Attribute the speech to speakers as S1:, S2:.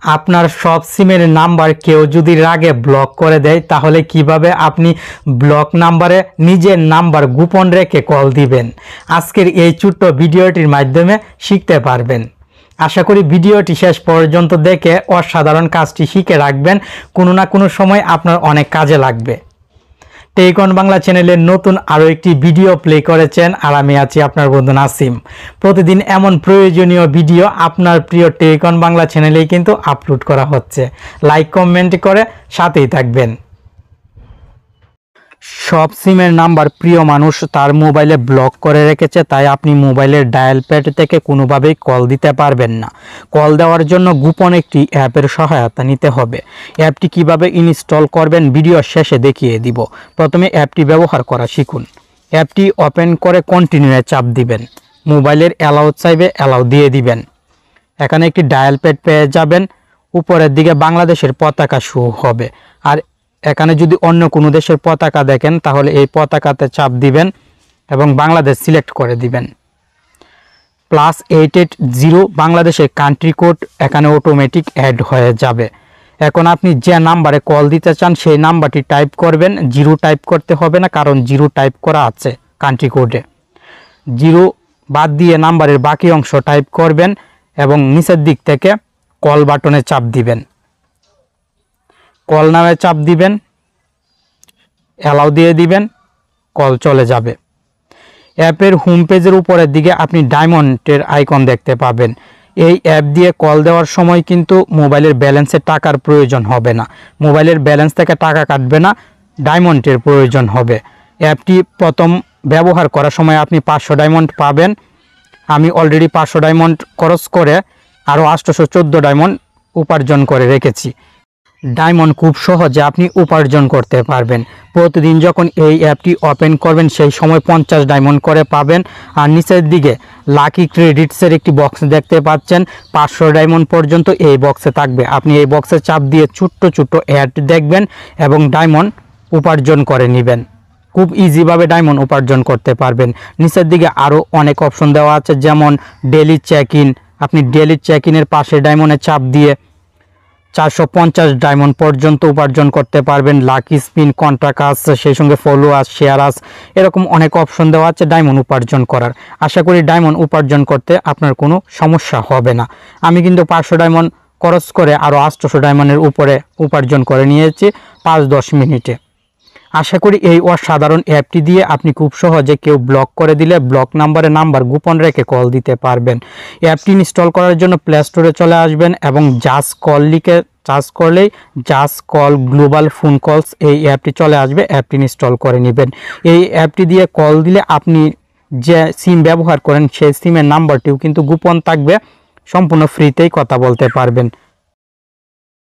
S1: আপনার সব সিমের নাম্বার কেউ যদি রাগে ব্লক করে দেয় তাহলে কিভাবে আপনি ব্লক নাম্বারে নিজের নাম্বার গোপন রেখে কল দিবেন আজকের এই ছোট্ট ভিডিওটির মাধ্যমে শিখতে পারবেন। আশা করি ভিডিওটি শেষ পর্যন্ত দেখে অসাধারণ কাজটি শিখে রাখবেন, কোনো না কোনো সময় আপনার অনেক কাজে লাগবে। টেক অন বাংলা চ্যানেলের নতুন আরও একটি ভিডিও প্লে করেছেন আর আমি আছি আপনার বন্ধু নাসিম। প্রতিদিন এমন প্রয়োজনীয় ভিডিও আপনার প্রিয় টেক অন বাংলা চ্যানেলেই কিন্তু আপলোড করা হচ্ছে। লাইক কমেন্ট করে সাথেই থাকবেন। সব সিমের নাম্বার প্রিয় মানুষ তার মোবাইলে ব্লক করে রেখেছে, তাই আপনি মোবাইলের ডায়াল প্যাড থেকে কোনোভাবেই কল দিতে পারবেন না। কল দেওয়ার জন্য গোপন একটি অ্যাপের সহায়তা নিতে হবে। অ্যাপটি কিভাবে ইনস্টল করবেন ভিডিও শেষে দেখিয়ে দিব। প্রথমে অ্যাপটি ব্যবহার করা শিখুন। অ্যাপটি ওপেন করে কন্টিনিউয়ে চাপ দিবেন। মোবাইলের অ্যালাউ চাইবে অ্যালাউ দিয়ে দিবেন। এখানে একটি ডায়াল প্যাড পেয়ে যাবেন, উপরের দিকে বাংলাদেশের পতাকা শো হবে। আর এখানে যদি অন্য কোনো দেশের পতাকা দেখেন তাহলে এই পতাকাতে চাপ দিবেন এবং বাংলাদেশ সিলেক্ট করে দিবেন। +880 বাংলাদেশের কান্ট্রি কোড এখানে অটোমেটিক অ্যাড হয়ে যাবে। এখন আপনি যে নাম্বারে কল দিতে চান সেই নাম্বারটি টাইপ করবেন। 0 টাইপ করতে হবে না, কারণ 0 টাইপ করা আছে কান্ট্রি কোডে। 0 বাদ দিয়ে নাম্বারের বাকি অংশ টাইপ করবেন এবং নিচের দিক থেকে কল বাটনে চাপ দিবেন। কল নামে চাপ দিবেন, অ্যালাউ দিয়ে দিবেন, কল চলে যাবে। অ্যাপের হোম পেজের উপরের দিকে আপনি ডায়মন্ডের আইকন দেখতে পাবেন। এই অ্যাপ দিয়ে কল দেওয়ার সময় কিন্তু মোবাইলের ব্যালেন্সে টাকার প্রয়োজন হবে না, মোবাইলের ব্যালেন্স থেকে টাকা কাটবে না, ডায়মন্ডের প্রয়োজন হবে। অ্যাপটি প্রথম ব্যবহার করার সময় আপনি 500 ডায়মন্ড পাবেন। আমি অলরেডি 500 ডায়মন্ড খরচ করে আরও 814 ডায়মন্ড উপার্জন করে রেখেছি। ডায়মন্ড খুব সহজে আপনি উপার্জন করতে পারবেন। প্রতিদিন যখন এই অ্যাপটি ওপেন করবেন সেই সময় 50 ডায়মন্ড করে পাবেন। আর নিচের দিকে লাকি ক্রেডিটসের একটি বক্স দেখতে পাচ্ছেন, 500 ডায়মন্ড পর্যন্ত এই বক্সে থাকবে। আপনি এই বক্সে চাপ দিয়ে ছোট্ট ছোট্ট অ্যাড দেখবেন এবং ডায়মন্ড উপার্জন করে নেবেন। খুব ইজিভাবে ডায়মন্ড উপার্জন করতে পারবেন। নিচের দিকে আরও অনেক অপশন দেওয়া আছে, যেমন ডেলি চেক ইন। আপনি ডেলি চেক ইনের পাশে ডায়মন্ডে চাপ দিয়ে 450 ডায়মন্ড পর্যন্ত উপার্জন করতে পারবেন। লাকি স্পিন, কন্ট্রাক্ট আছে, সেই সঙ্গে ফলোয়ার্স, শেয়ারাস, এরকম অনেক অপশন দেওয়া আছে ডায়মন্ড উপার্জন করার। আশা করি ডায়মন্ড উপার্জন করতে আপনার কোনো সমস্যা হবে না। আমি কিন্তু 500 ডায়মন্ড খরচ করে আরও 800 ডায়মন্ডের উপরে উপার্জন করে নিয়েছি 5-10 মিনিটে। আশা করি এই অসাধারণ অ্যাপটি দিয়ে আপনি খুব সহজে কেউ ব্লক করে দিলে ব্লক নাম্বারে নাম্বার গোপন রেখে কল দিতে পারবেন। অ্যাপটি ইনস্টল করার জন্য প্লে স্টোরে চলে আসবেন এবং জাস্ট কল লিখে সার্চ করলেই just call global phone calls এই অ্যাপটি চলে আসবে। অ্যাপটি ইনস্টল করে নেবেন। এই অ্যাপটি দিয়ে কল দিলে আপনি যে সিম ব্যবহার করেন সেই সিমের নাম্বারটিও কিন্তু গোপন থাকবে, সম্পূর্ণ ফ্রিতেই কথা বলতে পারবেন।